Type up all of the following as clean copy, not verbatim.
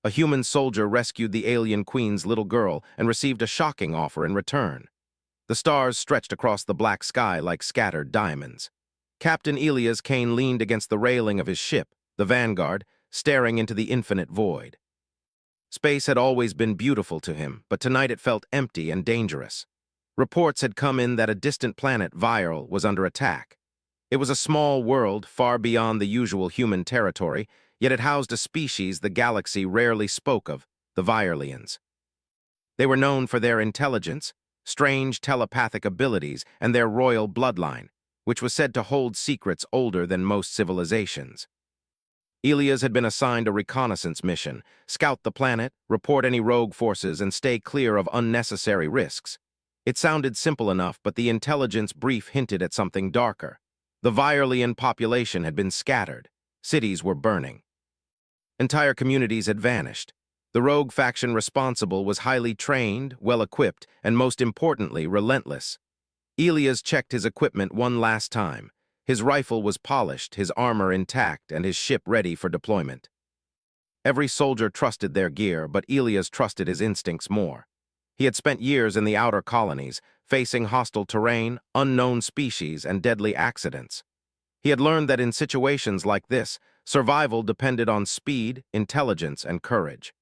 A human soldier rescued the alien queen's little girl and received a shocking offer in return. The stars stretched across the black sky like scattered diamonds. Captain Elias Kane leaned against the railing of his ship, the Vanguard, staring into the infinite void. Space had always been beautiful to him, but tonight it felt empty and dangerous. Reports had come in that a distant planet, Viral, was under attack. It was a small world, far beyond the usual human territory, yet it housed a species the galaxy rarely spoke of, the Viralians. They were known for their intelligence, strange telepathic abilities, and their royal bloodline, which was said to hold secrets older than most civilizations. Elias had been assigned a reconnaissance mission, scout the planet, report any rogue forces, and stay clear of unnecessary risks. It sounded simple enough, but the intelligence brief hinted at something darker. The Viralian population had been scattered. Cities were burning. Entire communities had vanished. The rogue faction responsible was highly trained, well-equipped, and most importantly, relentless. Elias checked his equipment one last time. His rifle was polished, his armor intact, and his ship ready for deployment. Every soldier trusted their gear, but Elias trusted his instincts more. He had spent years in the outer colonies, facing hostile terrain, unknown species, and deadly accidents. He had learned that in situations like this, survival depended on speed, intelligence, and courage.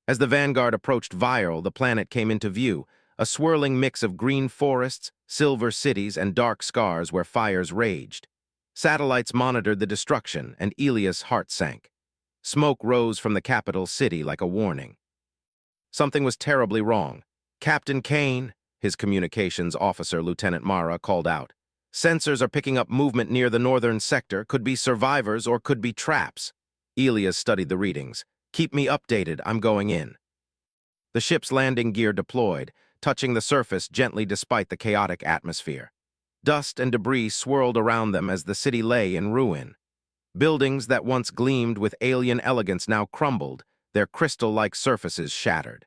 As the Vanguard approached Viral, the planet came into view, a swirling mix of green forests, silver cities, and dark scars where fires raged. Satellites monitored the destruction, and Elias' heart sank. Smoke rose from the capital city like a warning. Something was terribly wrong. "Captain Kane," his communications officer, Lieutenant Mara, called out. "Sensors are picking up movement near the northern sector, could be survivors or could be traps." Elias studied the readings. "Keep me updated, I'm going in." The ship's landing gear deployed, touching the surface gently despite the chaotic atmosphere. Dust and debris swirled around them as the city lay in ruin. Buildings that once gleamed with alien elegance now crumbled, their crystal-like surfaces shattered.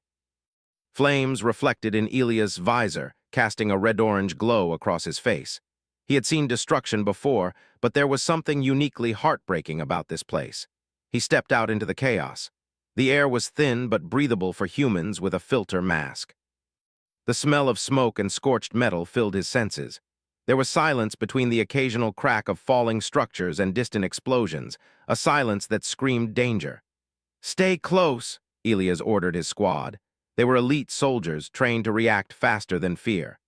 Flames reflected in Elias' visor, casting a red-orange glow across his face. He had seen destruction before, but there was something uniquely heartbreaking about this place. He stepped out into the chaos. The air was thin but breathable for humans with a filter mask. The smell of smoke and scorched metal filled his senses. There was silence between the occasional crack of falling structures and distant explosions, a silence that screamed danger. "Stay close," Elias ordered his squad. They were elite soldiers trained to react faster than fear.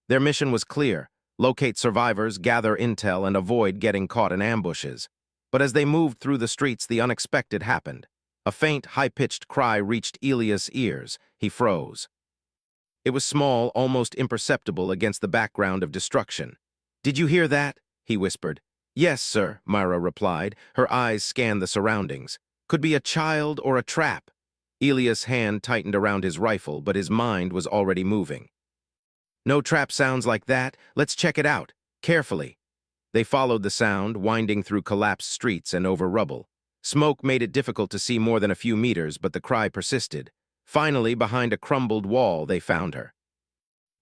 Their mission was clear: locate survivors, gather intel, and avoid getting caught in ambushes. But as they moved through the streets, the unexpected happened. A faint, high-pitched cry reached Elias' ears. He froze. It was small, almost imperceptible against the background of destruction. "Did you hear that?" he whispered. "Yes, sir," Myra replied. Her eyes scanned the surroundings. "Could be a child or a trap." Elias' hand tightened around his rifle, but his mind was already moving. "No trap sounds like that. Let's check it out. Carefully." They followed the sound, winding through collapsed streets and over rubble. Smoke made it difficult to see more than a few meters, but the cry persisted. Finally, behind a crumbled wall, they found her.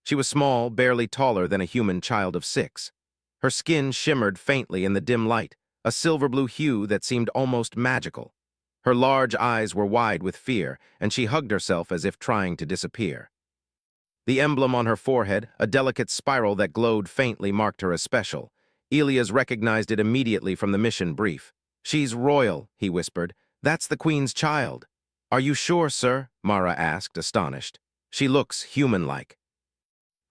She was small, barely taller than a human child of 6. Her skin shimmered faintly in the dim light, a silver-blue hue that seemed almost magical. Her large eyes were wide with fear, and she hugged herself as if trying to disappear. The emblem on her forehead, a delicate spiral that glowed faintly, marked her as special. Elias recognized it immediately from the mission brief. "She's royal," he whispered. "That's the Queen's child." "Are you sure, sir?" Mara asked, astonished. "She looks human-like."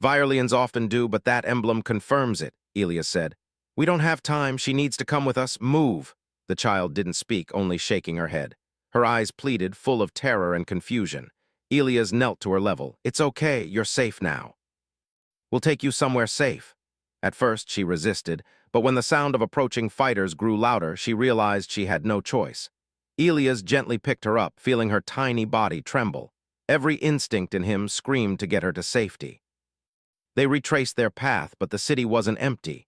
"Viralians often do, but that emblem confirms it," Elias said. "We don't have time. She needs to come with us. Move." The child didn't speak, only shaking her head. Her eyes pleaded, full of terror and confusion. Elias knelt to her level. "It's okay. You're safe now. We'll take you somewhere safe." At first, she resisted, but when the sound of approaching fighters grew louder, she realized she had no choice. Elias gently picked her up, feeling her tiny body tremble. Every instinct in him screamed to get her to safety. They retraced their path, but the city wasn't empty.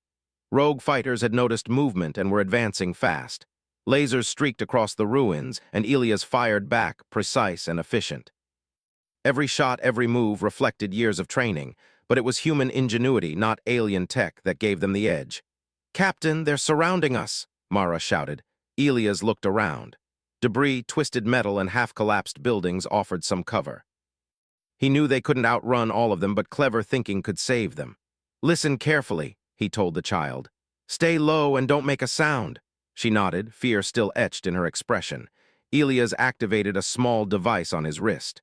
Rogue fighters had noticed movement and were advancing fast. Lasers streaked across the ruins, and Elias fired back, precise and efficient. Every shot, every move reflected years of training, but it was human ingenuity, not alien tech, that gave them the edge. "Captain, they're surrounding us," Mara shouted. Elias looked around. Debris, twisted metal, and half-collapsed buildings offered some cover. He knew they couldn't outrun all of them, but clever thinking could save them. "Listen carefully," he told the child. "Stay low and don't make a sound." She nodded, fear still etched in her expression. Elias activated a small device on his wrist.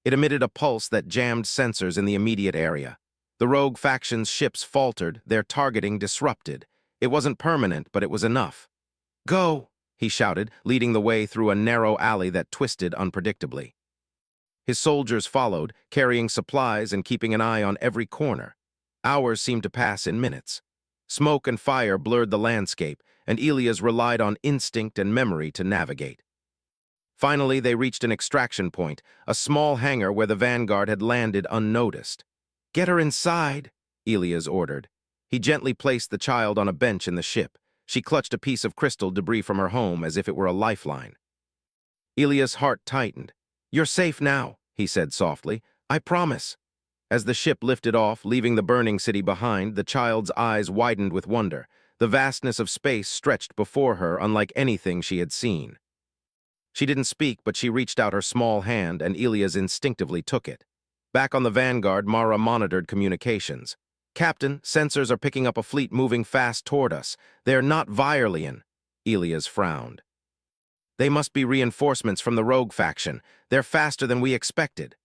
It emitted a pulse that jammed sensors in the immediate area. The rogue faction's ships faltered, their targeting disrupted. It wasn't permanent, but it was enough. "Go!" he shouted, leading the way through a narrow alley that twisted unpredictably. His soldiers followed, carrying supplies and keeping an eye on every corner. Hours seemed to pass in minutes. Smoke and fire blurred the landscape, and Elias relied on instinct and memory to navigate. Finally, they reached an extraction point, a small hangar where the Vanguard had landed unnoticed. "Get her inside," Elias ordered. He gently placed the child on a bench in the ship. She clutched a piece of crystal debris from her home as if it were a lifeline. Elias' heart tightened. "You're safe now," he said softly. "I promise." As the ship lifted off, leaving the burning city behind, the child's eyes widened with wonder. The vastness of space stretched before her, unlike anything she had seen. She didn't speak, but she reached out her small hand, and Elias instinctively took it. Back on the Vanguard, Mara monitored communications. "Captain, sensors are picking up a fleet moving fast toward us. They're not Virelian." Elias frowned. "They must be reinforcements from the rogue faction. They're faster than we expected."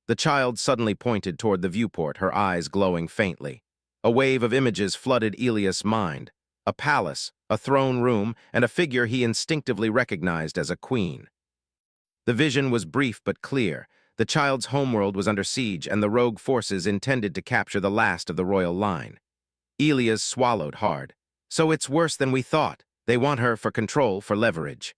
The child suddenly pointed toward the viewport, her eyes glowing faintly. A wave of images flooded Elias' mind. A palace, a throne room, and a figure he instinctively recognized as a queen. The vision was brief but clear. The child's homeworld was under siege, and the rogue forces intended to capture the last of the royal line. Elias swallowed hard. "So it's worse than we thought. They want her for control, for leverage."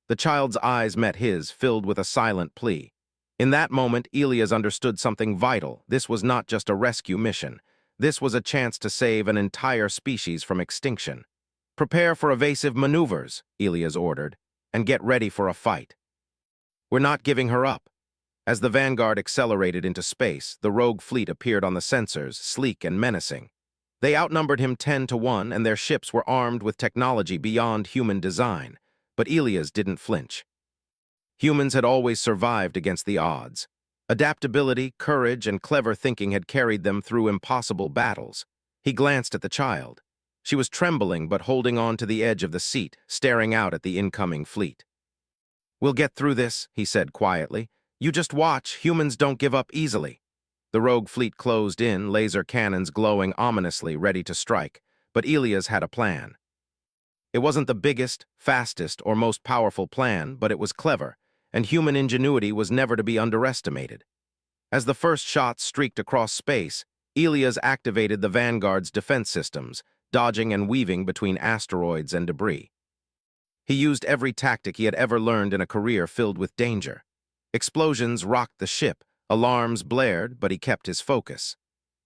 The child's eyes met his, filled with a silent plea. In that moment, Elias understood something vital. This was not just a rescue mission. This was a chance to save an entire species from extinction. "Prepare for evasive maneuvers," Elias ordered, "and get ready for a fight." "We're not giving her up." As the Vanguard accelerated into space, the rogue fleet appeared on the sensors, sleek and menacing. They outnumbered him 10-1, and their ships were armed with technology beyond human design. But Elias didn't flinch. Humans had always survived against the odds. Adaptability, courage, and clever thinking had carried them through impossible battles. He glanced at the child. She was trembling but holding on to the edge of the seat, staring out at the incoming fleet. "We'll get through this," he said quietly. "You just watch. Humans don't give up easily." The rogue fleet closed in, laser cannons glowing ominously, ready to strike. But Elias had a plan. It wasn't the biggest, fastest, or most powerful plan, but it was clever, and human ingenuity was never to be underestimated. As the first shots streaked across space, Elias activated the Vanguard's defense systems, dodging and weaving between asteroids and debris. He used every tactic he had ever learned in a career filled with danger. Explosions rocked the ship, alarms blared, but he kept his focus.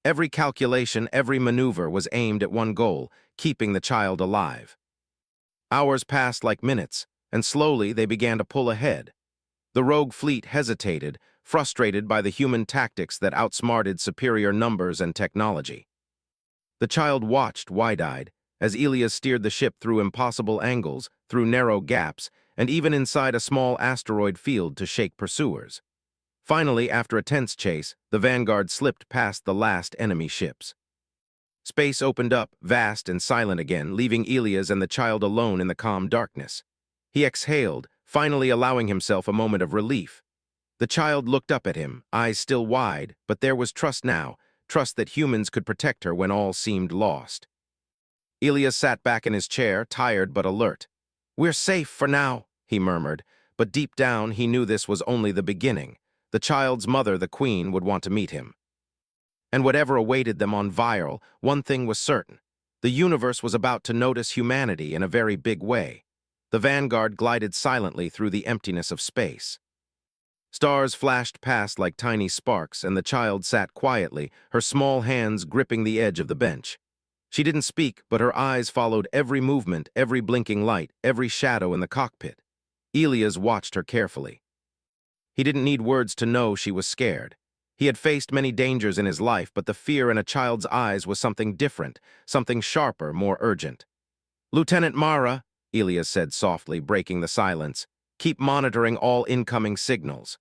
Every calculation, every maneuver was aimed at one goal, keeping the child alive. Hours passed like minutes, and slowly they began to pull ahead. The rogue fleet hesitated, frustrated by the human tactics that outsmarted superior numbers and technology. The child watched, wide-eyed, as Elias steered the ship through impossible angles, through narrow gaps, and even inside a small asteroid field to shake pursuers. Finally, after a tense chase, the Vanguard slipped past the last enemy ships. Space opened up, vast and silent again, leaving Elias and the child alone in the calm darkness. He exhaled, finally allowing himself a moment of relief. The child looked up at him, eyes still wide, but there was trust now, trust that humans could protect her when all seemed lost. Elias sat back in his chair, tired but alert. "We're safe for now," he murmured, but deep down he knew this was only the beginning. The child's mother, the queen, would want to meet him. And whatever awaited them on Virel, one thing was certain. The universe was about to notice humanity in a very big way. The Vanguard glided silently through the emptiness of space. Stars flashed past like tiny sparks, and the child sat quietly, her small hands gripping the edge of the bench. She didn't speak, but her eyes followed every movement, every blinking light, every shadow in the cockpit. Elias watched her carefully. He didn't need words to know she was scared. He had faced many dangers in his life, but the fear in a child's eyes was something different, something sharper, more urgent. "Lieutenant Mara," Elias said softly, breaking the silence. Keep monitoring all incoming signals.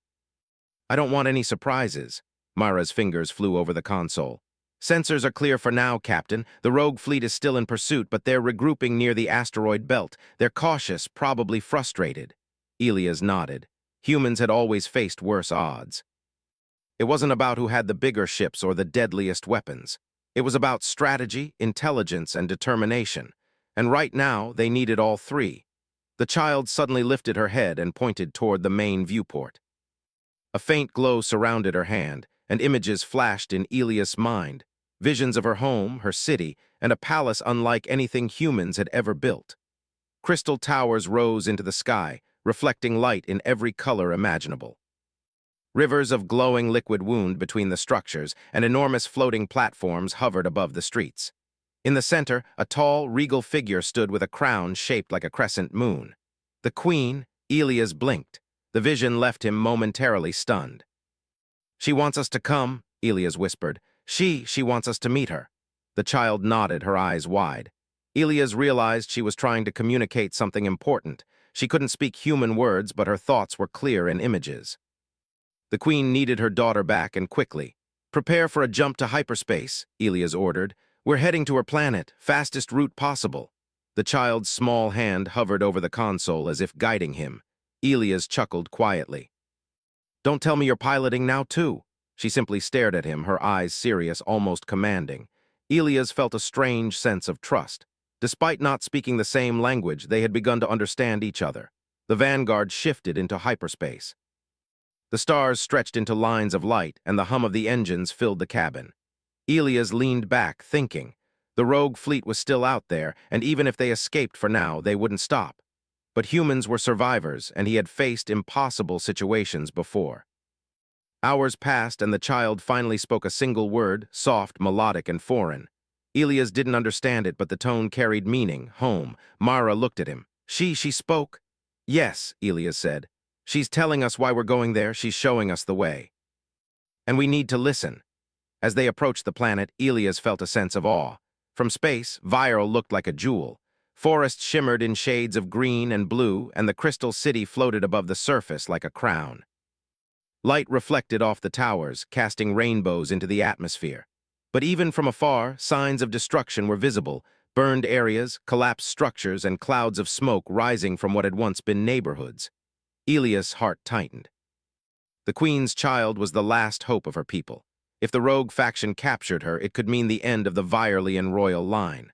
I don't want any surprises. Mara's fingers flew over the console. Sensors are clear for now, Captain. The rogue fleet is still in pursuit, but they're regrouping near the asteroid belt. They're cautious, probably frustrated. Elias nodded. Humans had always faced worse odds. It wasn't about who had the bigger ships or the deadliest weapons. It was about strategy, intelligence, and determination. And right now, they needed all three. The child suddenly lifted her head and pointed toward the main viewport. A faint glow surrounded her hand, and images flashed in Elias' mind. Visions of her home, her city, and a palace unlike anything humans had ever built. Crystal towers rose into the sky, reflecting light in every color imaginable. Rivers of glowing liquid wound between the structures, and enormous floating platforms hovered above the streets. In the center, a tall, regal figure stood with a crown shaped like a crescent moon. The queen, Elias blinked. The vision left him momentarily stunned. She wants us to come, Elias whispered. She wants us to meet her. The child nodded, her eyes wide. Elias realized she was trying to communicate something important. She couldn't speak human words, but her thoughts were clear in images. The queen needed her daughter back, and quickly. Prepare for a jump to hyperspace, Elias ordered. We're heading to her planet, fastest route possible. The child's small hand hovered over the console as if guiding him. Elias chuckled quietly. Don't tell me you're piloting now, too. She simply stared at him, her eyes serious, almost commanding. Elias felt a strange sense of trust. Despite not speaking the same language, they had begun to understand each other. The Vanguard shifted into hyperspace. The stars stretched into lines of light, and the hum of the engines filled the cabin. Elias leaned back, thinking. The rogue fleet was still out there, and even if they escaped for now, they wouldn't stop. But humans were survivors, and he had faced impossible situations before. Hours passed, and the child finally spoke a single word, soft, melodic, and foreign. Elias didn't understand it, but the tone carried meaning. Home. Mara looked at him. She spoke? Yes, Elias said. She's telling us why we're going there, she's showing us the way. And we need to listen. As they approached the planet, Elias felt a sense of awe. From space, Viral looked like a jewel. Forests shimmered in shades of green and blue, and the crystal city floated above the surface like a crown. Light reflected off the towers, casting rainbows into the atmosphere. But even from afar, signs of destruction were visible, burned areas, collapsed structures, and clouds of smoke rising from what had once been neighborhoods. Elias' heart tightened. The Queen's child was the last hope of her people. If the rogue faction captured her, it could mean the end of the Virelian royal line.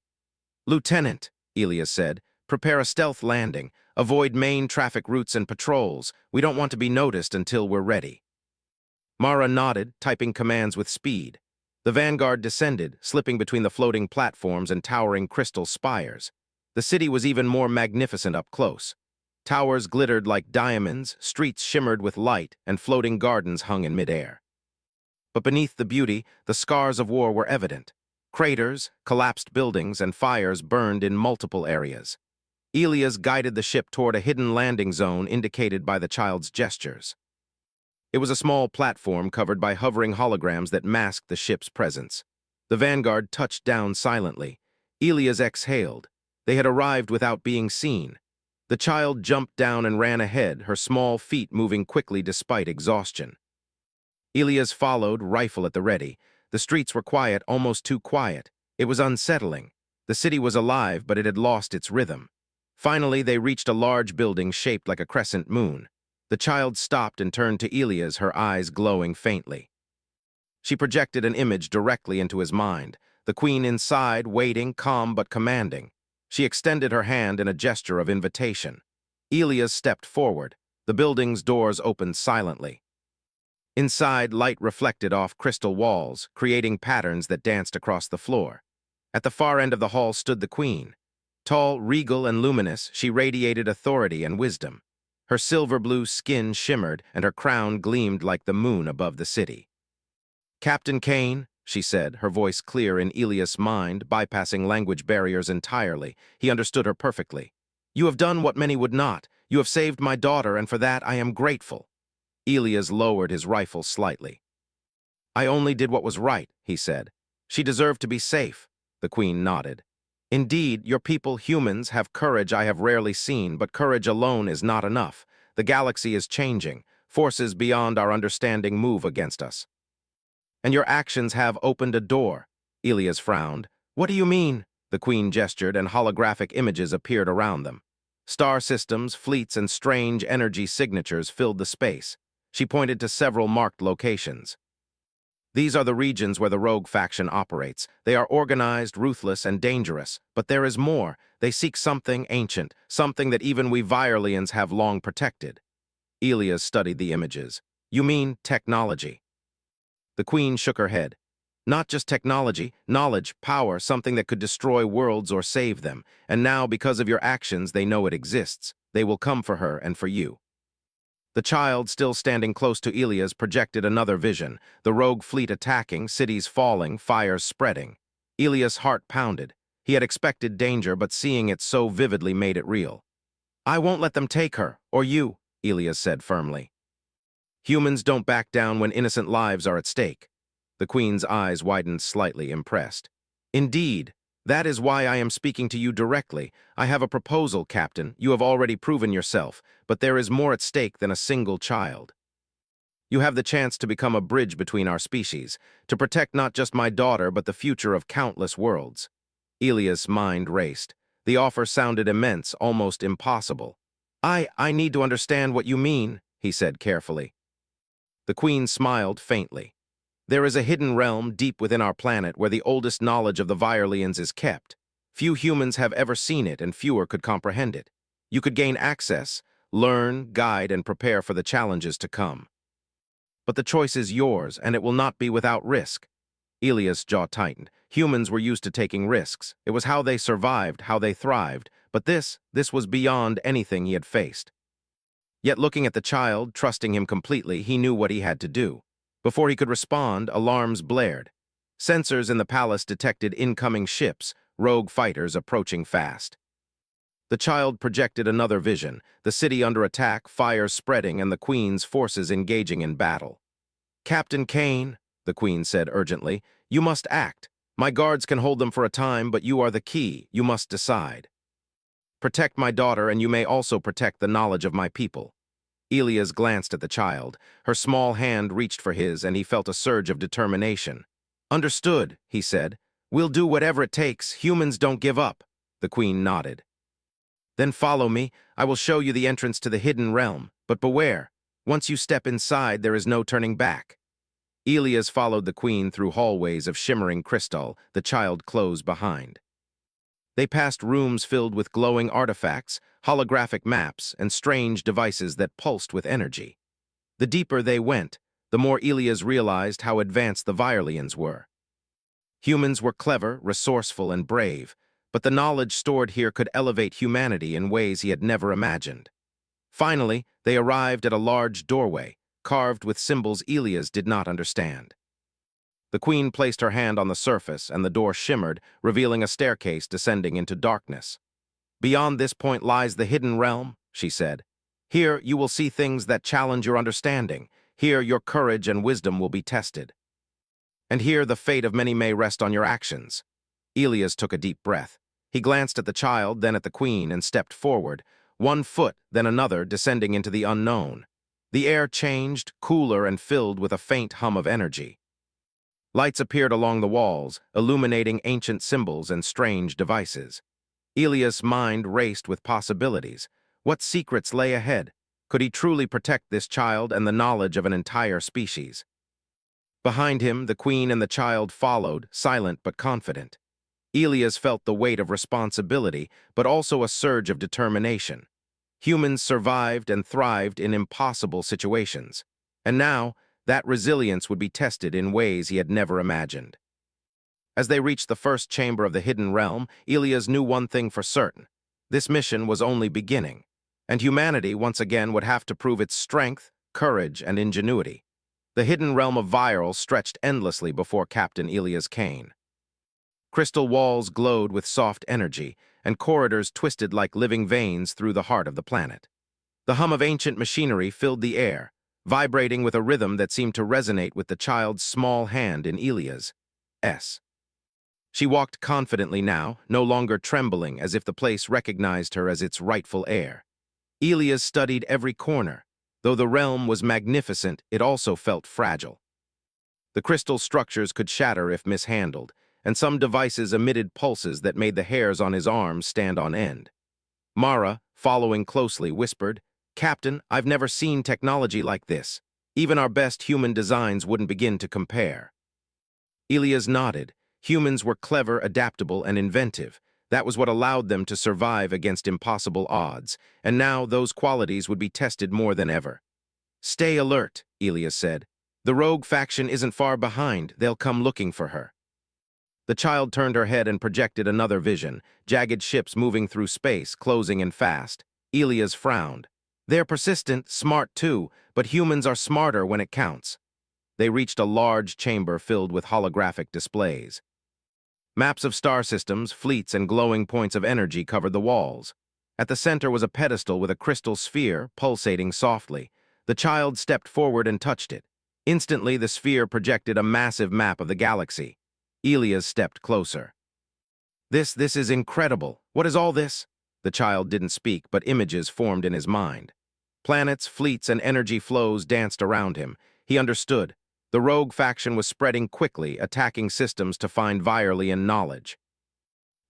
Lieutenant, Elias said, prepare a stealth landing. Avoid main traffic routes and patrols. We don't want to be noticed until we're ready. Mara nodded, typing commands with speed. The Vanguard descended, slipping between the floating platforms and towering crystal spires. The city was even more magnificent up close. Towers glittered like diamonds, streets shimmered with light, and floating gardens hung in midair. But beneath the beauty, the scars of war were evident. Craters, collapsed buildings, and fires burned in multiple areas. Elias guided the ship toward a hidden landing zone indicated by the child's gestures. It was a small platform covered by hovering holograms that masked the ship's presence. The Vanguard touched down silently. Elias exhaled. They had arrived without being seen. The child jumped down and ran ahead, her small feet moving quickly despite exhaustion. Elias followed, rifle at the ready. The streets were quiet, almost too quiet. It was unsettling. The city was alive, but it had lost its rhythm. Finally, they reached a large building shaped like a crescent moon. The child stopped and turned to Elias, her eyes glowing faintly. She projected an image directly into his mind. The queen inside, waiting, calm but commanding. She extended her hand in a gesture of invitation. Elias stepped forward. The building's doors opened silently. Inside, light reflected off crystal walls, creating patterns that danced across the floor. At the far end of the hall stood the queen. Tall, regal, and luminous, she radiated authority and wisdom. Her silver-blue skin shimmered, and her crown gleamed like the moon above the city. Captain Kane, she said, her voice clear in Elias' mind, bypassing language barriers entirely. He understood her perfectly. You have done what many would not. You have saved my daughter, and for that I am grateful. Elias lowered his rifle slightly. I only did what was right, he said. She deserved to be safe. The queen nodded. Indeed, your people, humans, have courage I have rarely seen, but courage alone is not enough. The galaxy is changing. Forces beyond our understanding move against us. And your actions have opened a door. Elias frowned. What do you mean? The queen gestured, and holographic images appeared around them. Star systems, fleets, and strange energy signatures filled the space. She pointed to several marked locations. These are the regions where the rogue faction operates. They are organized, ruthless, and dangerous. But there is more. They seek something ancient, something that even we Virelians have long protected. Elias studied the images. You mean technology? The queen shook her head. Not just technology, knowledge, power, something that could destroy worlds or save them. And now, because of your actions, they know it exists. They will come for her and for you. The child, still standing close to Elias, projected another vision. The rogue fleet attacking, cities falling, fires spreading. Elias' heart pounded. He had expected danger, but seeing it so vividly made it real. I won't let them take her, or you, Elias said firmly. Humans don't back down when innocent lives are at stake. The queen's eyes widened slightly, impressed. Indeed, that is why I am speaking to you directly. I have a proposal, Captain. You have already proven yourself, but there is more at stake than a single child. You have the chance to become a bridge between our species, to protect not just my daughter, but the future of countless worlds. Elias' mind raced. The offer sounded immense, almost impossible. I need to understand what you mean, he said carefully. The queen smiled faintly. There is a hidden realm deep within our planet where the oldest knowledge of the Virelians is kept. Few humans have ever seen it, and fewer could comprehend it. You could gain access, learn, guide, and prepare for the challenges to come. But the choice is yours, and it will not be without risk. Elias' jaw tightened. Humans were used to taking risks. It was how they survived, how they thrived. But this was beyond anything he had faced. Yet looking at the child, trusting him completely, he knew what he had to do. Before he could respond, alarms blared. Sensors in the palace detected incoming ships, rogue fighters approaching fast. The child projected another vision, the city under attack, fires spreading, and the queen's forces engaging in battle. Captain Kane, the queen said urgently, you must act. My guards can hold them for a time, but you are the key. You must decide. Protect my daughter, and you may also protect the knowledge of my people. Elias glanced at the child. Her small hand reached for his, and he felt a surge of determination. Understood, he said. We'll do whatever it takes. Humans don't give up. The queen nodded. Then follow me. I will show you the entrance to the hidden realm. But beware. Once you step inside, there is no turning back. Elias followed the queen through hallways of shimmering crystal, the child closed behind. They passed rooms filled with glowing artifacts, holographic maps, and strange devices that pulsed with energy. The deeper they went, the more Elias realized how advanced the Virelians were. Humans were clever, resourceful, and brave, but the knowledge stored here could elevate humanity in ways he had never imagined. Finally, they arrived at a large doorway, carved with symbols Elias did not understand. The queen placed her hand on the surface, and the door shimmered, revealing a staircase descending into darkness. Beyond this point lies the hidden realm, she said. Here you will see things that challenge your understanding. Here your courage and wisdom will be tested. And here the fate of many may rest on your actions. Elias took a deep breath. He glanced at the child, then at the queen, and stepped forward, one foot, then another, descending into the unknown. The air changed, cooler, and filled with a faint hum of energy. Lights appeared along the walls, illuminating ancient symbols and strange devices. Elias' mind raced with possibilities. What secrets lay ahead? Could he truly protect this child and the knowledge of an entire species? Behind him, the queen and the child followed, silent but confident. Elias felt the weight of responsibility, but also a surge of determination. Humans survived and thrived in impossible situations. And now, that resilience would be tested in ways he had never imagined. As they reached the first chamber of the hidden realm, Elias knew one thing for certain. This mission was only beginning, and humanity once again would have to prove its strength, courage, and ingenuity. The hidden realm of Viral stretched endlessly before Captain Elias Kane. Crystal walls glowed with soft energy, and corridors twisted like living veins through the heart of the planet. The hum of ancient machinery filled the air, vibrating with a rhythm that seemed to resonate with the child's small hand in Elias' S. She walked confidently now, no longer trembling as if the place recognized her as its rightful heir. Elias studied every corner. Though the realm was magnificent, it also felt fragile. The crystal structures could shatter if mishandled, and some devices emitted pulses that made the hairs on his arms stand on end. Mara, following closely, whispered, "Captain, I've never seen technology like this. Even our best human designs wouldn't begin to compare." Elias nodded. Humans were clever, adaptable, and inventive. That was what allowed them to survive against impossible odds, and now those qualities would be tested more than ever. "Stay alert," Elias said. "The rogue faction isn't far behind. They'll come looking for her." The child turned her head and projected another vision, jagged ships moving through space, closing in fast. Elias frowned. "They're persistent, smart too, but humans are smarter when it counts." They reached a large chamber filled with holographic displays. Maps of star systems, fleets, and glowing points of energy covered the walls. At the center was a pedestal with a crystal sphere pulsating softly. The child stepped forward and touched it. Instantly, the sphere projected a massive map of the galaxy. Elias stepped closer. This is incredible. What is all this?" The child didn't speak, but images formed in his mind. Planets, fleets, and energy flows danced around him. He understood. The rogue faction was spreading quickly, attacking systems to find Viralian knowledge.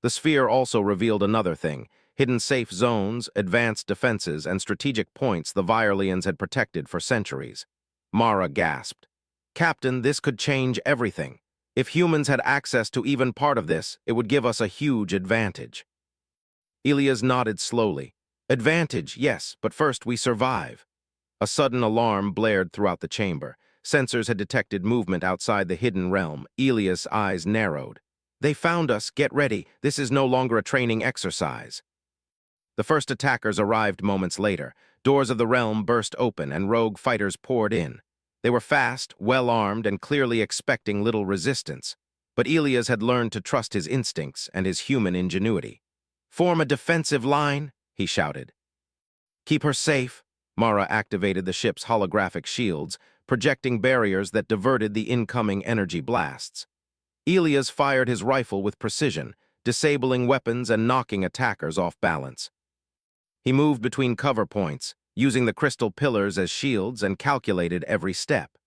The sphere also revealed another thing: hidden safe zones, advanced defenses, and strategic points the Viralians had protected for centuries. Mara gasped. "Captain, this could change everything. If humans had access to even part of this, it would give us a huge advantage." Elias nodded slowly. "Advantage, yes, but first we survive." A sudden alarm blared throughout the chamber. Sensors had detected movement outside the hidden realm. Elias' eyes narrowed. "They found us. Get ready. This is no longer a training exercise." The first attackers arrived moments later. Doors of the realm burst open and rogue fighters poured in. They were fast, well-armed, and clearly expecting little resistance. But Elias had learned to trust his instincts and his human ingenuity. "Form a defensive line," he shouted. "Keep her safe." Mara activated the ship's holographic shields, projecting barriers that diverted the incoming energy blasts. Elias fired his rifle with precision, disabling weapons and knocking attackers off balance. He moved between cover points, using the crystal pillars as shields, and calculated every step.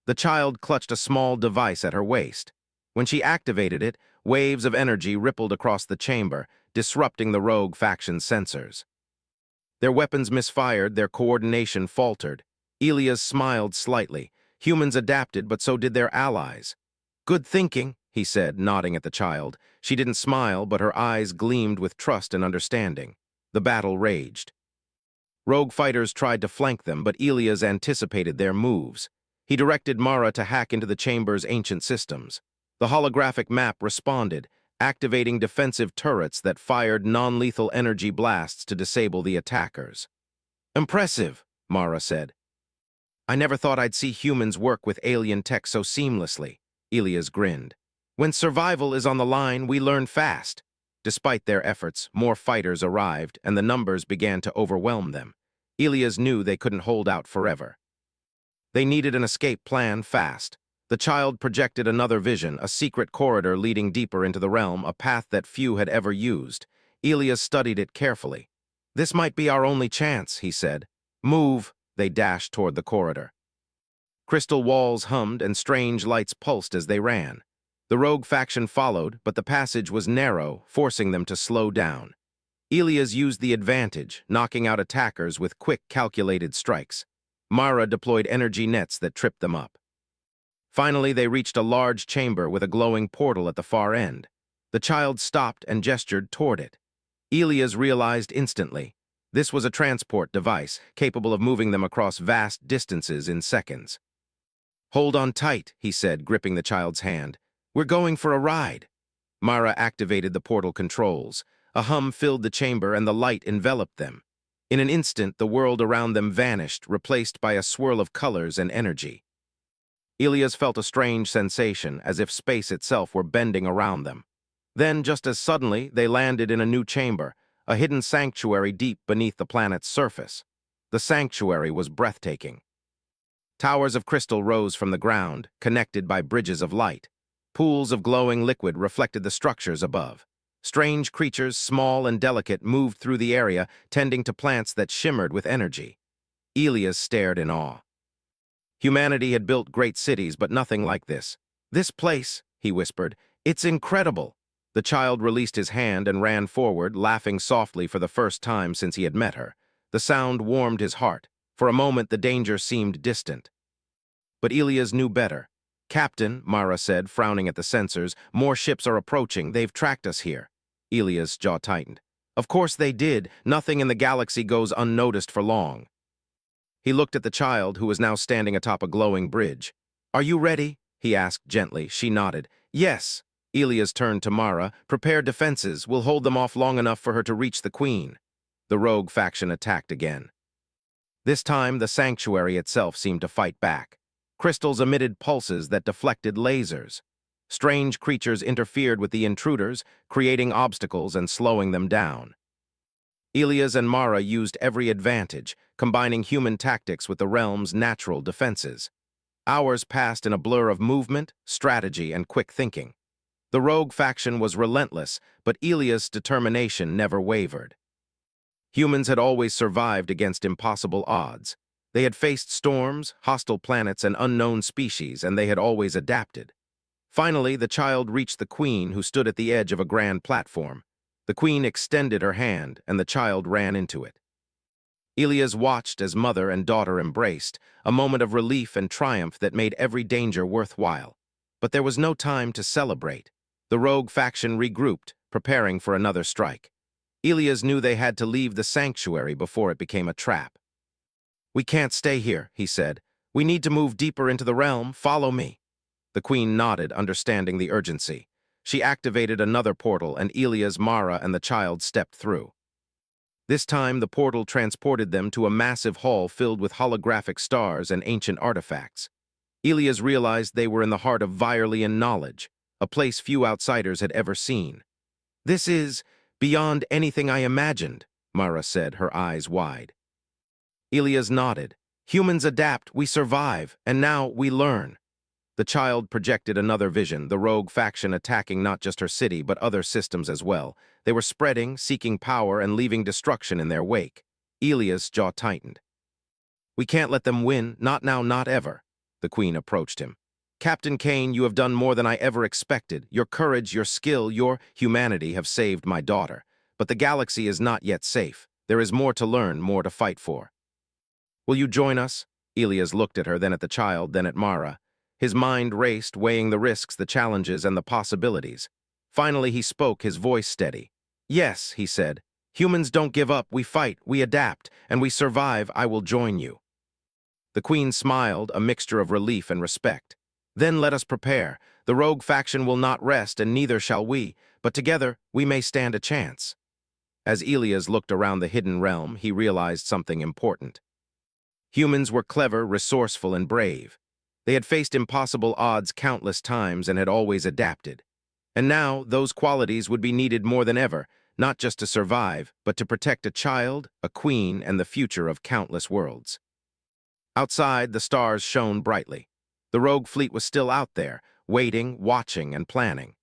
The child clutched a small device at her waist. When she activated it, waves of energy rippled across the chamber, disrupting the rogue faction's sensors. Their weapons misfired, their coordination faltered. Elias smiled slightly. Humans adapted, but so did their allies. "Good thinking," he said, nodding at the child. She didn't smile, but her eyes gleamed with trust and understanding. The battle raged. Rogue fighters tried to flank them, but Elias anticipated their moves. He directed Mara to hack into the chamber's ancient systems. The holographic map responded, activating defensive turrets that fired non-lethal energy blasts to disable the attackers. "Impressive," Mara said. "I never thought I'd see humans work with alien tech so seamlessly." Elias grinned. "When survival is on the line, we learn fast." Despite their efforts, more fighters arrived, and the numbers began to overwhelm them. Elias knew they couldn't hold out forever. They needed an escape plan fast. The child projected another vision, a secret corridor leading deeper into the realm, a path that few had ever used. Elias studied it carefully. "This might be our only chance," he said. "Move." They dashed toward the corridor. Crystal walls hummed and strange lights pulsed as they ran. The rogue faction followed, but the passage was narrow, forcing them to slow down. Elias used the advantage, knocking out attackers with quick, calculated strikes. Mara deployed energy nets that tripped them up. Finally, they reached a large chamber with a glowing portal at the far end. The child stopped and gestured toward it. Elias realized instantly. This was a transport device, capable of moving them across vast distances in seconds. "Hold on tight," he said, gripping the child's hand. "We're going for a ride." Mara activated the portal controls. A hum filled the chamber and the light enveloped them. In an instant, the world around them vanished, replaced by a swirl of colors and energy. Elias felt a strange sensation, as if space itself were bending around them. Then, just as suddenly, they landed in a new chamber, a hidden sanctuary deep beneath the planet's surface. The sanctuary was breathtaking. Towers of crystal rose from the ground, connected by bridges of light. Pools of glowing liquid reflected the structures above. Strange creatures, small and delicate, moved through the area, tending to plants that shimmered with energy. Elias stared in awe. Humanity had built great cities, but nothing like this. "This place," he whispered, "it's incredible." The child released his hand and ran forward, laughing softly for the first time since he had met her. The sound warmed his heart. For a moment, the danger seemed distant. But Elias knew better. "Captain," Mara said, frowning at the sensors, "more ships are approaching. They've tracked us here." Elias' jaw tightened. "Of course they did. Nothing in the galaxy goes unnoticed for long." He looked at the child, who was now standing atop a glowing bridge. "Are you ready?" he asked gently. She nodded. "Yes." Elias turned to Mara. "Prepare defenses. We'll hold them off long enough for her to reach the queen." The rogue faction attacked again. This time, the sanctuary itself seemed to fight back. Crystals emitted pulses that deflected lasers. Strange creatures interfered with the intruders, creating obstacles and slowing them down. Elias and Mara used every advantage, combining human tactics with the realm's natural defenses. Hours passed in a blur of movement, strategy, and quick thinking. The rogue faction was relentless, but Elias' determination never wavered. Humans had always survived against impossible odds. They had faced storms, hostile planets, and unknown species, and they had always adapted. Finally, the child reached the queen, who stood at the edge of a grand platform. The queen extended her hand, and the child ran into it. Elias watched as mother and daughter embraced, a moment of relief and triumph that made every danger worthwhile. But there was no time to celebrate. The rogue faction regrouped, preparing for another strike. Elias knew they had to leave the sanctuary before it became a trap. "We can't stay here," he said. "We need to move deeper into the realm. Follow me." The queen nodded, understanding the urgency. She activated another portal, and Elias, Mara, and the child stepped through. This time, the portal transported them to a massive hall filled with holographic stars and ancient artifacts. Elias realized they were in the heart of Virelian knowledge, a place few outsiders had ever seen. "This is beyond anything I imagined," Mara said, her eyes wide. Elias nodded. "Humans adapt, we survive, and now we learn." The child projected another vision, the rogue faction attacking not just her city, but other systems as well. They were spreading, seeking power, and leaving destruction in their wake. Elias' jaw tightened. "We can't let them win, not now, not ever." The queen approached him. "Captain Kane, you have done more than I ever expected. Your courage, your skill, your humanity have saved my daughter. But the galaxy is not yet safe. There is more to learn, more to fight for." "Will you join us?" Elias looked at her, then at the child, then at Mara. His mind raced, weighing the risks, the challenges, and the possibilities. Finally, he spoke, his voice steady. "Yes," he said. "Humans don't give up. We fight, we adapt, and we survive. I will join you." The queen smiled, a mixture of relief and respect. "Then let us prepare. The rogue faction will not rest, and neither shall we, but together we may stand a chance." As Elias looked around the hidden realm, he realized something important. Humans were clever, resourceful, and brave. They had faced impossible odds countless times and had always adapted. And now, those qualities would be needed more than ever, not just to survive, but to protect a child, a queen, and the future of countless worlds. Outside, the stars shone brightly. The rogue fleet was still out there, waiting, watching, and planning.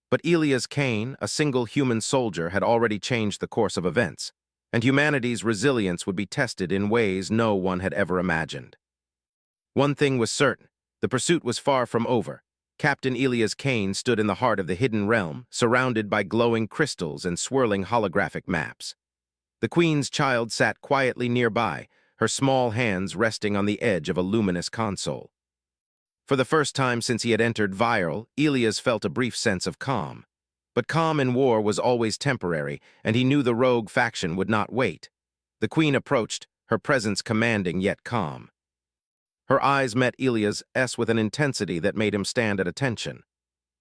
But Elias Kane, a single human soldier, had already changed the course of events, and humanity's resilience would be tested in ways no one had ever imagined. One thing was certain. The pursuit was far from over. Captain Elias Kane stood in the heart of the hidden realm, surrounded by glowing crystals and swirling holographic maps. The queen's child sat quietly nearby, her small hands resting on the edge of a luminous console. For the first time since he had entered Virel, Elias felt a brief sense of calm. But calm in war was always temporary, and he knew the rogue faction would not wait. The queen approached, her presence commanding yet calm. Her eyes met Elias' with an intensity that made him stand at attention.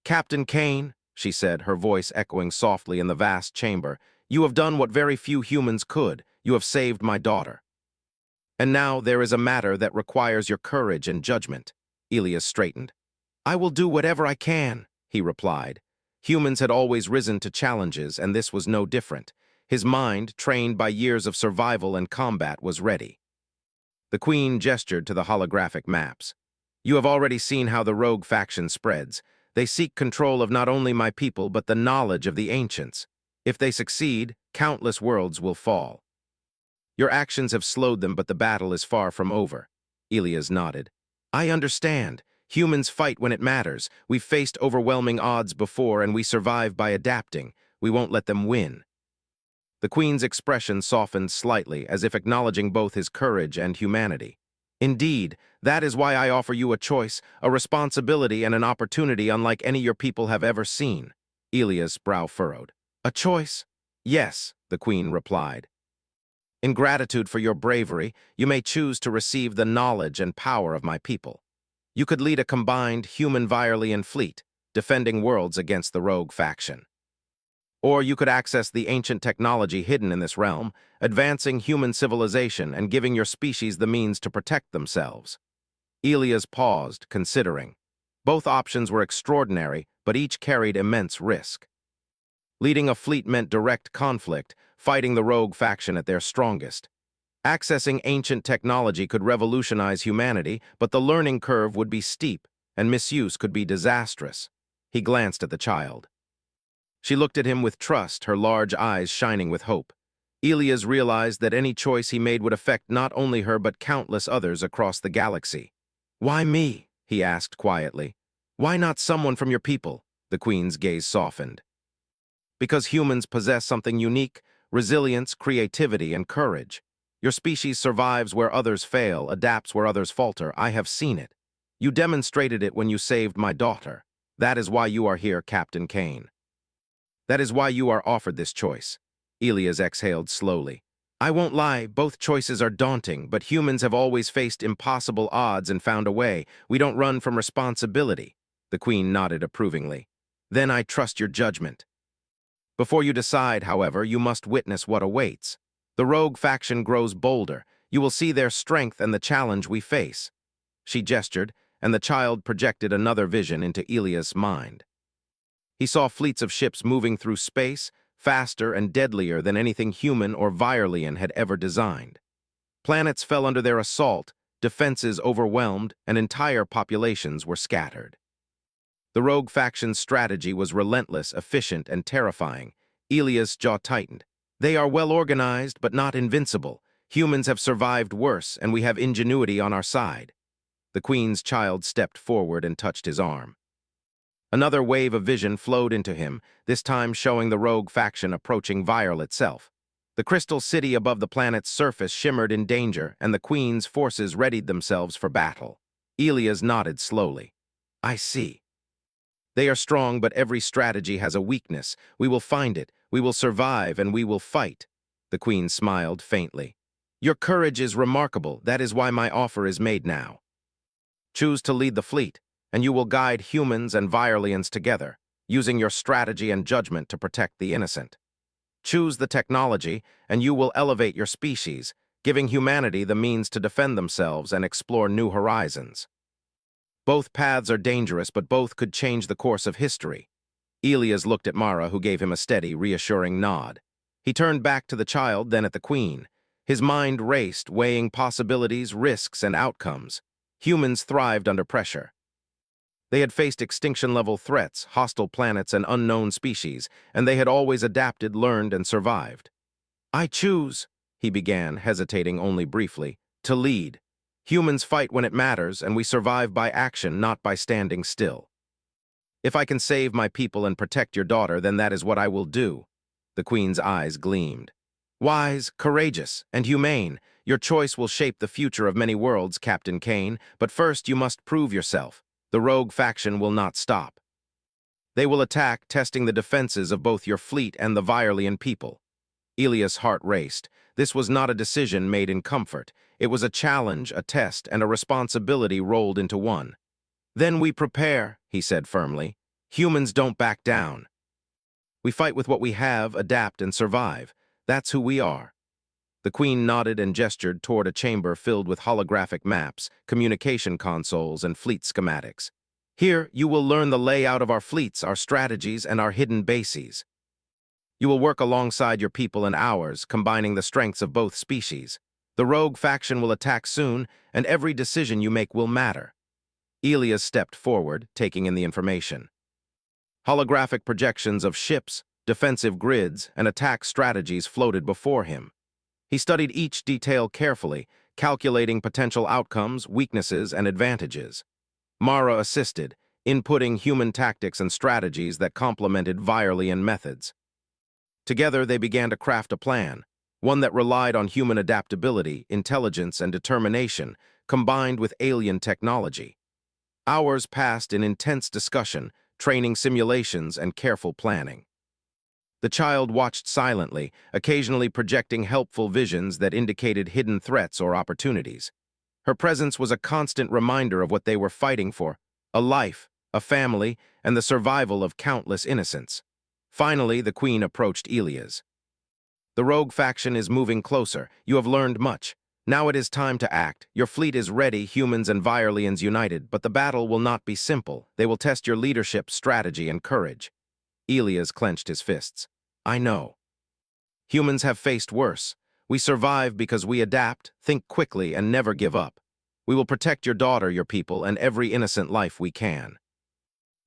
"Captain Kane," she said, her voice echoing softly in the vast chamber, "you have done what very few humans could. You have saved my daughter. And now there is a matter that requires your courage and judgment." Elias straightened. "I will do whatever I can," he replied. Humans had always risen to challenges, and this was no different. His mind, trained by years of survival and combat, was ready. The queen gestured to the holographic maps. "You have already seen how the rogue faction spreads. They seek control of not only my people, but the knowledge of the ancients. If they succeed, countless worlds will fall. Your actions have slowed them, but the battle is far from over. Elias nodded. I understand. Humans fight when it matters. We've faced overwhelming odds before, and we survive by adapting. We won't let them win. The Queen's expression softened slightly, as if acknowledging both his courage and humanity. Indeed, that is why I offer you a choice, a responsibility, and an opportunity unlike any your people have ever seen. Elias' brow furrowed. A choice? Yes, the Queen replied. In gratitude for your bravery, you may choose to receive the knowledge and power of my people. You could lead a combined human Virelan fleet, defending worlds against the rogue faction. Or you could access the ancient technology hidden in this realm, advancing human civilization and giving your species the means to protect themselves. Elias paused, considering. Both options were extraordinary, but each carried immense risk. Leading a fleet meant direct conflict, fighting the rogue faction at their strongest. Accessing ancient technology could revolutionize humanity, but the learning curve would be steep, and misuse could be disastrous. He glanced at the child. She looked at him with trust, her large eyes shining with hope. Elias realized that any choice he made would affect not only her but countless others across the galaxy. Why me? He asked quietly. Why not someone from your people? The Queen's gaze softened. Because humans possess something unique, resilience, creativity, and courage. Your species survives where others fail, adapts where others falter. I have seen it. You demonstrated it when you saved my daughter. That is why you are here, Captain Kane. That is why you are offered this choice. Elias exhaled slowly. I won't lie, both choices are daunting, but humans have always faced impossible odds and found a way. We don't run from responsibility. The Queen nodded approvingly. Then I trust your judgment. Before you decide, however, you must witness what awaits. The rogue faction grows bolder. You will see their strength and the challenge we face. She gestured, and the child projected another vision into Elias' mind. He saw fleets of ships moving through space, faster and deadlier than anything human or Virelan had ever designed. Planets fell under their assault, defenses overwhelmed, and entire populations were scattered. The rogue faction's strategy was relentless, efficient, and terrifying. Elias' jaw tightened. They are well organized, but not invincible. Humans have survived worse, and we have ingenuity on our side. The Queen's child stepped forward and touched his arm. Another wave of vision flowed into him, this time showing the rogue faction approaching Virelan itself. The crystal city above the planet's surface shimmered in danger, and the Queen's forces readied themselves for battle. Elias nodded slowly. I see. They are strong, but every strategy has a weakness. We will find it, we will survive, and we will fight. The Queen smiled faintly. Your courage is remarkable. That is why my offer is made now. Choose to lead the fleet, and you will guide humans and Virelans together, using your strategy and judgment to protect the innocent. Choose the technology, and you will elevate your species, giving humanity the means to defend themselves and explore new horizons. Both paths are dangerous, but both could change the course of history. Elias looked at Mara, who gave him a steady, reassuring nod. He turned back to the child, then at the Queen. His mind raced, weighing possibilities, risks, and outcomes. Humans thrived under pressure. They had faced extinction-level threats, hostile planets, and unknown species, and they had always adapted, learned, and survived. I choose, he began, hesitating only briefly, to lead. Humans fight when it matters, and we survive by action, not by standing still. If I can save my people and protect your daughter, then that is what I will do. The Queen's eyes gleamed. Wise, courageous, and humane, your choice will shape the future of many worlds, Captain Kane, but first you must prove yourself. The rogue faction will not stop. They will attack, testing the defenses of both your fleet and the Virelan people. Elias' heart raced. This was not a decision made in comfort. It was a challenge, a test, and a responsibility rolled into one. Then we prepare, he said firmly. Humans don't back down. We fight with what we have, adapt, and survive. That's who we are. The Queen nodded and gestured toward a chamber filled with holographic maps, communication consoles, and fleet schematics. Here, you will learn the layout of our fleets, our strategies, and our hidden bases. You will work alongside your people and ours, combining the strengths of both species. The rogue faction will attack soon, and every decision you make will matter. Elias stepped forward, taking in the information. Holographic projections of ships, defensive grids, and attack strategies floated before him. He studied each detail carefully, calculating potential outcomes, weaknesses, and advantages. Mara assisted, inputting human tactics and strategies that complemented Virelian methods. Together, they began to craft a plan, one that relied on human adaptability, intelligence, and determination, combined with alien technology. Hours passed in intense discussion, training simulations, and careful planning. The child watched silently, occasionally projecting helpful visions that indicated hidden threats or opportunities. Her presence was a constant reminder of what they were fighting for: a life, a family, and the survival of countless innocents. Finally, the queen approached Elias. "The rogue faction is moving closer. You have learned much. Now it is time to act. Your fleet is ready, humans and Virelians united, but the battle will not be simple. They will test your leadership, strategy, and courage." Elias clenched his fists. "I know. Humans have faced worse. We survive because we adapt, think quickly, and never give up. We will protect your daughter, your people, and every innocent life we can.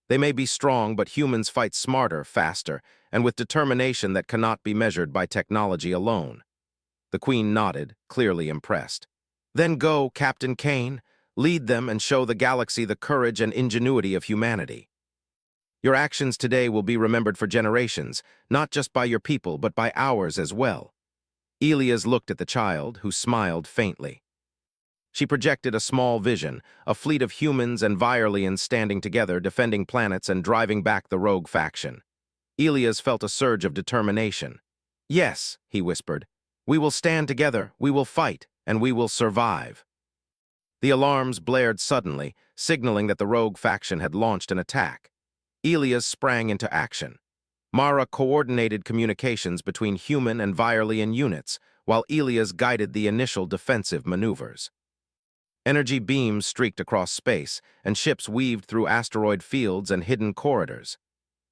They may be strong, but humans fight smarter, faster, and with determination that cannot be measured by technology alone." The queen nodded, clearly impressed. "Then go, Captain Kane. Lead them and show the galaxy the courage and ingenuity of humanity. Your actions today will be remembered for generations, not just by your people, but by ours as well." Elias looked at the child, who smiled faintly. She projected a small vision, a fleet of humans and Virelians standing together, defending planets and driving back the rogue faction. Elias felt a surge of determination. "Yes," he whispered, "we will stand together, we will fight, and we will survive." The alarms blared suddenly, signaling that the rogue faction had launched an attack. Elias sprang into action. Mara coordinated communications between human and Virelian units, while Elias guided the initial defensive maneuvers. Energy beams streaked across space, and ships weaved through asteroid fields and hidden corridors.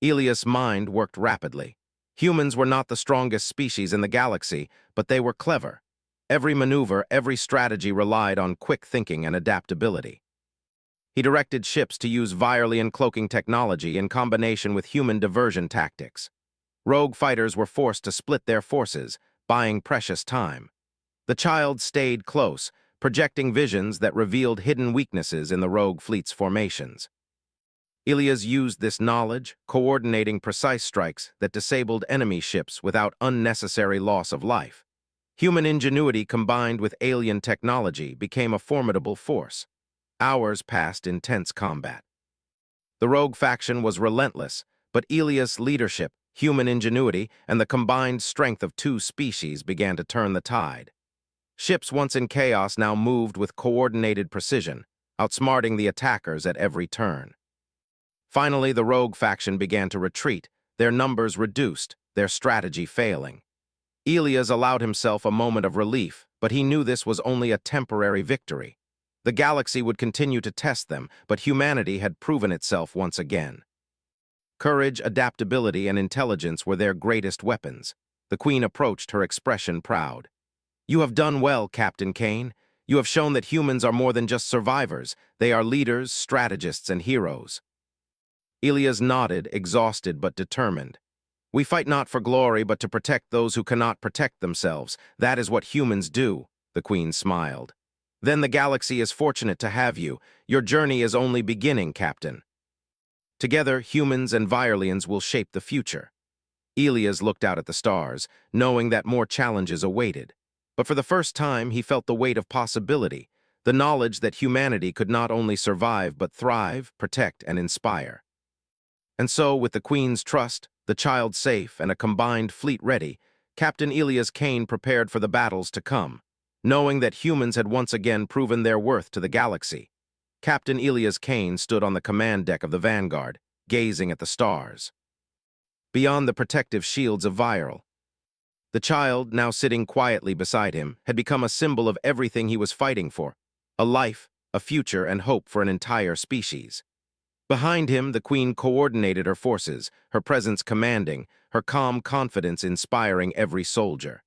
Elias' mind worked rapidly. Humans were not the strongest species in the galaxy, but they were clever. Every maneuver, every strategy relied on quick thinking and adaptability. He directed ships to use Virelian cloaking technology in combination with human diversion tactics. Rogue fighters were forced to split their forces, buying precious time. The child stayed close, projecting visions that revealed hidden weaknesses in the rogue fleet's formations. Elias used this knowledge, coordinating precise strikes that disabled enemy ships without unnecessary loss of life. Human ingenuity combined with alien technology became a formidable force. Hours passed in tense combat. The rogue faction was relentless, but Elias' leadership, human ingenuity, and the combined strength of two species began to turn the tide. Ships once in chaos now moved with coordinated precision, outsmarting the attackers at every turn. Finally, the rogue faction began to retreat, their numbers reduced, their strategy failing. Elias allowed himself a moment of relief, but he knew this was only a temporary victory. The galaxy would continue to test them, but humanity had proven itself once again. Courage, adaptability, and intelligence were their greatest weapons. The queen approached, her expression proud. "You have done well, Captain Kane. You have shown that humans are more than just survivors. They are leaders, strategists, and heroes." Elias nodded, exhausted but determined. "We fight not for glory, but to protect those who cannot protect themselves. That is what humans do," the queen smiled. "Then the galaxy is fortunate to have you. Your journey is only beginning, Captain. Together, humans and Virelians will shape the future." Elias looked out at the stars, knowing that more challenges awaited. But for the first time, he felt the weight of possibility, the knowledge that humanity could not only survive but thrive, protect, and inspire. And so, with the Queen's trust, the child safe, and a combined fleet ready, Captain Elias Kane prepared for the battles to come. Knowing that humans had once again proven their worth to the galaxy, Captain Elias Kane stood on the command deck of the Vanguard, gazing at the stars. Beyond the protective shields of Virel, the child, now sitting quietly beside him, had become a symbol of everything he was fighting for: a life, a future, and hope for an entire species. Behind him, the queen coordinated her forces, her presence commanding, her calm confidence inspiring every soldier.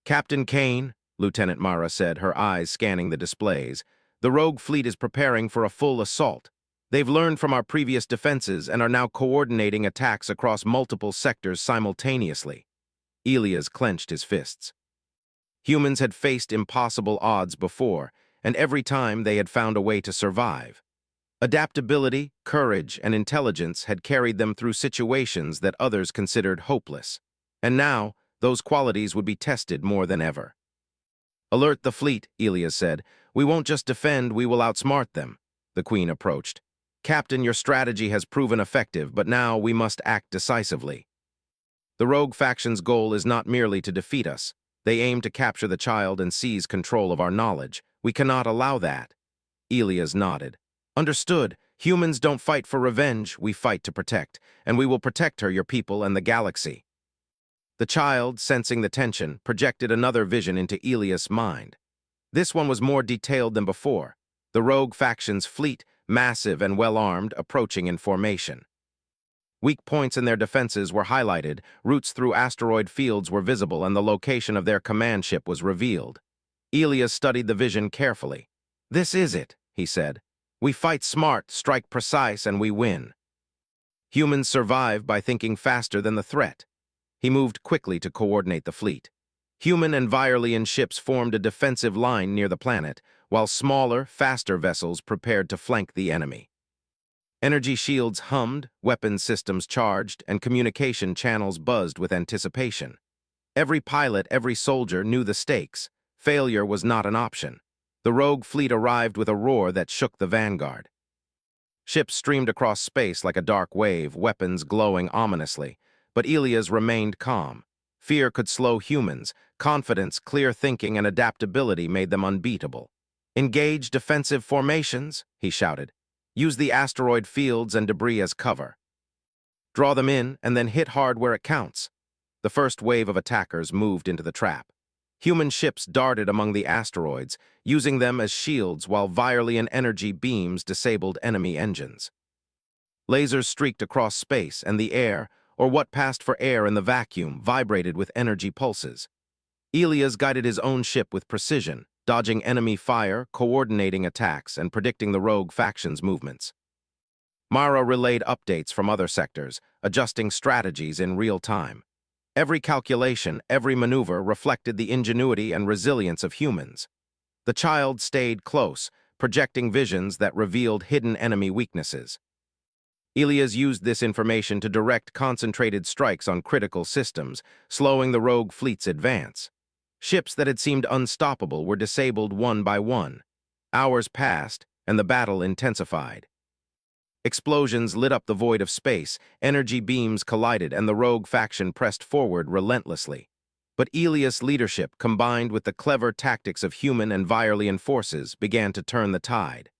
"Captain Kane," Lieutenant Mara said, her eyes scanning the displays, "the rogue fleet is preparing for a full assault. They've learned from our previous defenses and are now coordinating attacks across multiple sectors simultaneously. Elias clenched his fists. Humans had faced impossible odds before, and every time they had found a way to survive. Adaptability, courage, and intelligence had carried them through situations that others considered hopeless. And now, those qualities would be tested more than ever. "Alert the fleet," Elias said. "We won't just defend, we will outsmart them." The Queen approached. "Captain, your strategy has proven effective, but now we must act decisively. The rogue faction's goal is not merely to defeat us. They aim to capture the child and seize control of our knowledge. We cannot allow that." Elias nodded. "Understood. Humans don't fight for revenge, we fight to protect, and we will protect her, your people, and the galaxy." The child, sensing the tension, projected another vision into Elias' mind. This one was more detailed than before. The rogue faction's fleet, massive and well-armed, approaching in formation. Weak points in their defenses were highlighted, routes through asteroid fields were visible, and the location of their command ship was revealed. Elias studied the vision carefully. "This is it," he said. "We fight smart, strike precise, and we win." Humans survive by thinking faster than the threat. He moved quickly to coordinate the fleet. Human and Viralian ships formed a defensive line near the planet, while smaller, faster vessels prepared to flank the enemy. Energy shields hummed, weapons systems charged, and communication channels buzzed with anticipation. Every pilot, every soldier knew the stakes. Failure was not an option. The rogue fleet arrived with a roar that shook the vanguard. Ships streamed across space like a dark wave, weapons glowing ominously. But Elias remained calm. Fear could slow humans. Confidence, clear thinking, and adaptability made them unbeatable. "Engage defensive formations," he shouted. "Use the asteroid fields and debris as cover. Draw them in and then hit hard where it counts." The first wave of attackers moved into the trap. Human ships darted among the asteroids, using them as shields while Viralian energy beams disabled enemy engines. Lasers streaked across space, and the air, or what passed for air in the vacuum, vibrated with energy pulses. Elias guided his own ship with precision, dodging enemy fire, coordinating attacks, and predicting the rogue faction's movements. Mara relayed updates from other sectors, adjusting strategies in real time. Every calculation, every maneuver reflected the ingenuity and resilience of humans. The child stayed close, projecting visions that revealed hidden enemy weaknesses. Elias used this information to direct concentrated strikes on critical systems, slowing the rogue fleet's advance. Ships that had seemed unstoppable were disabled one by one. Hours passed, and the battle intensified. Explosions lit up the void of space, energy beams collided, and the rogue faction pressed forward relentlessly. But Elias' leadership, combined with the clever tactics of human and Viralian forces, began to turn the tide.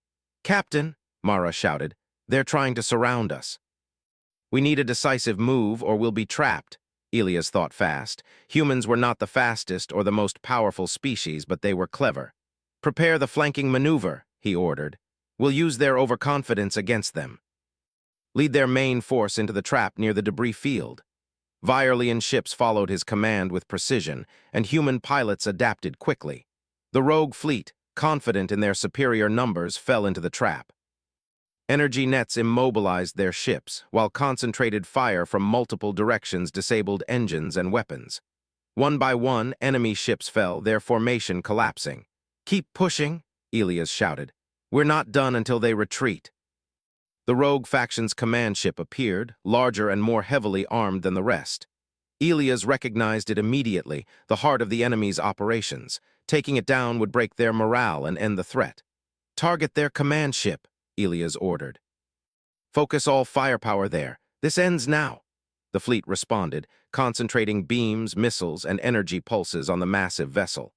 "Captain," Mara shouted, "they're trying to surround us." "We need a decisive move or we'll be trapped." Elias thought fast. Humans were not the fastest or the most powerful species, but they were clever. "Prepare the flanking maneuver," he ordered. "We'll use their overconfidence against them. Lead their main force into the trap near the debris field." Viralian ships followed his command with precision, and human pilots adapted quickly. The rogue fleet, confident in their superior numbers, fell into the trap. Energy nets immobilized their ships, while concentrated fire from multiple directions disabled engines and weapons. One by one, enemy ships fell, their formation collapsing. "Keep pushing," Elias shouted. "We're not done until they retreat." The rogue faction's command ship appeared, larger and more heavily armed than the rest. Elias recognized it immediately, the heart of the enemy's operations. Taking it down would break their morale and end the threat. "Target their command ship," Elias ordered. "Focus all firepower there. This ends now." The fleet responded, concentrating beams, missiles, and energy pulses on the massive vessel.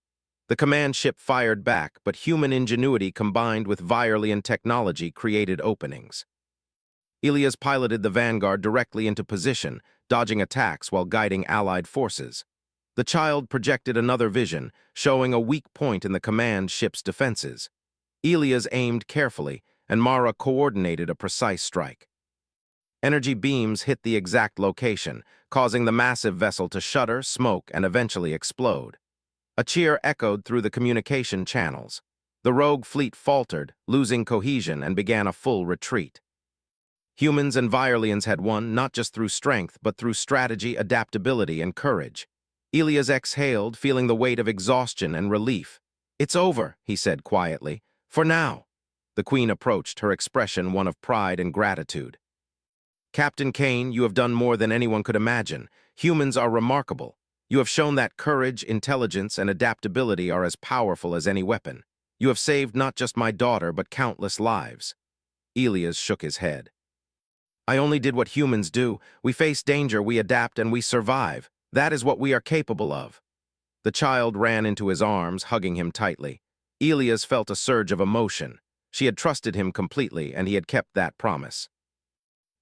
The command ship fired back, but human ingenuity combined with Viralian technology created openings. Elias piloted the Vanguard directly into position, dodging attacks while guiding Allied forces. The child projected another vision, showing a weak point in the command ship's defenses. Elias aimed carefully, and Mara coordinated a precise strike. Energy beams hit the exact location, causing the massive vessel to shudder, smoke, and eventually explode. A cheer echoed through the communication channels. The rogue fleet faltered, losing cohesion, and began a full retreat. Humans and Virelians had won not just through strength, but through strategy, adaptability, and courage. Elias exhaled, feeling the weight of exhaustion and relief. "It's over," he said quietly. "For now." The Queen approached, her expression one of pride and gratitude. "Captain Kane, you have done more than anyone could imagine. Humans are remarkable. You have shown that courage, intelligence, and adaptability are as powerful as any weapon. You have saved not just my daughter, but countless lives." Elias shook his head. "I only did what humans do. We face danger, we adapt, and we survive. That is what we are capable of." The child ran into his arms, hugging him tightly. Elias felt a surge of emotion. She had trusted him completely, and he had kept that promise.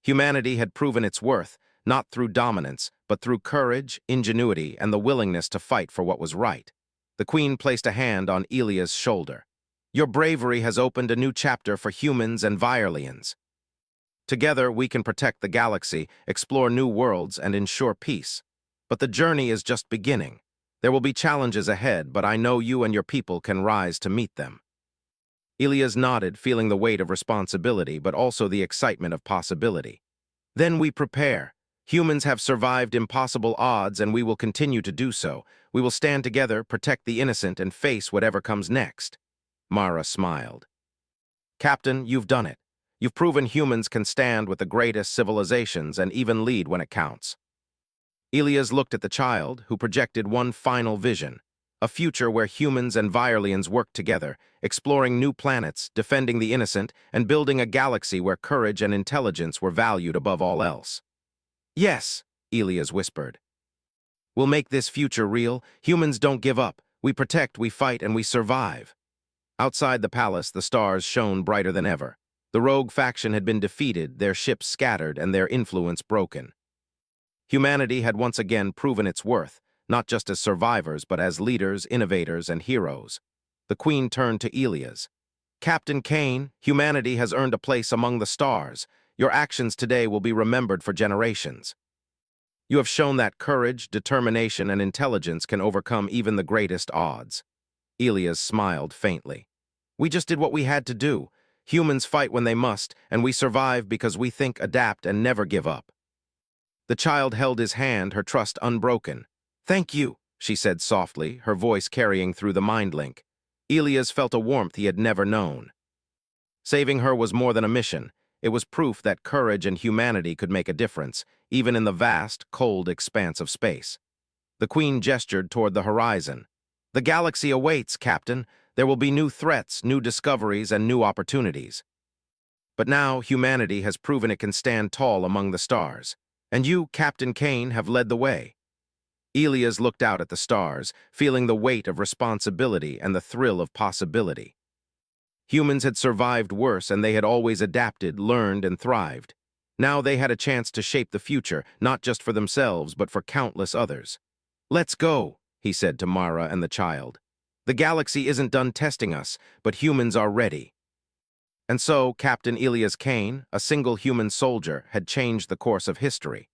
Humanity had proven its worth, not through dominance, but through courage, ingenuity, and the willingness to fight for what was right. The Queen placed a hand on Elias' shoulder. "Your bravery has opened a new chapter for humans and Virelians. Together, we can protect the galaxy, explore new worlds, and ensure peace. But the journey is just beginning. There will be challenges ahead, but I know you and your people can rise to meet them." Elias nodded, feeling the weight of responsibility, but also the excitement of possibility. "Then we prepare. Humans have survived impossible odds, and we will continue to do so. We will stand together, protect the innocent, and face whatever comes next." Mara smiled. "Captain, you've done it. You've proven humans can stand with the greatest civilizations and even lead when it counts." Elias looked at the child, who projected one final vision, a future where humans and Virelians work together, exploring new planets, defending the innocent, and building a galaxy where courage and intelligence were valued above all else. "Yes," Elias whispered. "We'll make this future real. Humans don't give up. We protect, we fight, and we survive." Outside the palace, the stars shone brighter than ever. The rogue faction had been defeated, their ships scattered, and their influence broken. Humanity had once again proven its worth, not just as survivors, but as leaders, innovators, and heroes. The Queen turned to Elias. "Captain Kane, humanity has earned a place among the stars. Your actions today will be remembered for generations. You have shown that courage, determination, and intelligence can overcome even the greatest odds." Elias smiled faintly. "We just did what we had to do. Humans fight when they must, and we survive because we think, adapt, and never give up." The child held his hand, her trust unbroken. "Thank you," she said softly, her voice carrying through the mind link. Elias felt a warmth he had never known. Saving her was more than a mission. It was proof that courage and humanity could make a difference, even in the vast, cold expanse of space. The Queen gestured toward the horizon. "The galaxy awaits, Captain. There will be new threats, new discoveries, and new opportunities. But now humanity has proven it can stand tall among the stars. And you, Captain Kane, have led the way." Elias looked out at the stars, feeling the weight of responsibility and the thrill of possibility. Humans had survived worse, and they had always adapted, learned, and thrived. Now they had a chance to shape the future, not just for themselves, but for countless others. "Let's go," he said to Mara and the child. "The galaxy isn't done testing us, but humans are ready." And so, Captain Elias Kane, a single human soldier, had changed the course of history.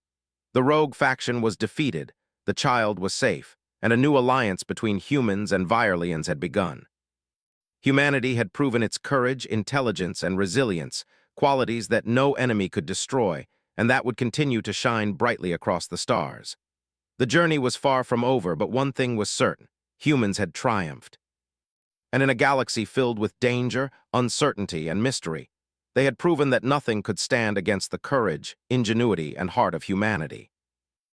The rogue faction was defeated, the child was safe, and a new alliance between humans and Virelians had begun. Humanity had proven its courage, intelligence, and resilience, qualities that no enemy could destroy, and that would continue to shine brightly across the stars. The journey was far from over, but one thing was certain: humans had triumphed. And in a galaxy filled with danger, uncertainty, and mystery, they had proven that nothing could stand against the courage, ingenuity, and heart of humanity.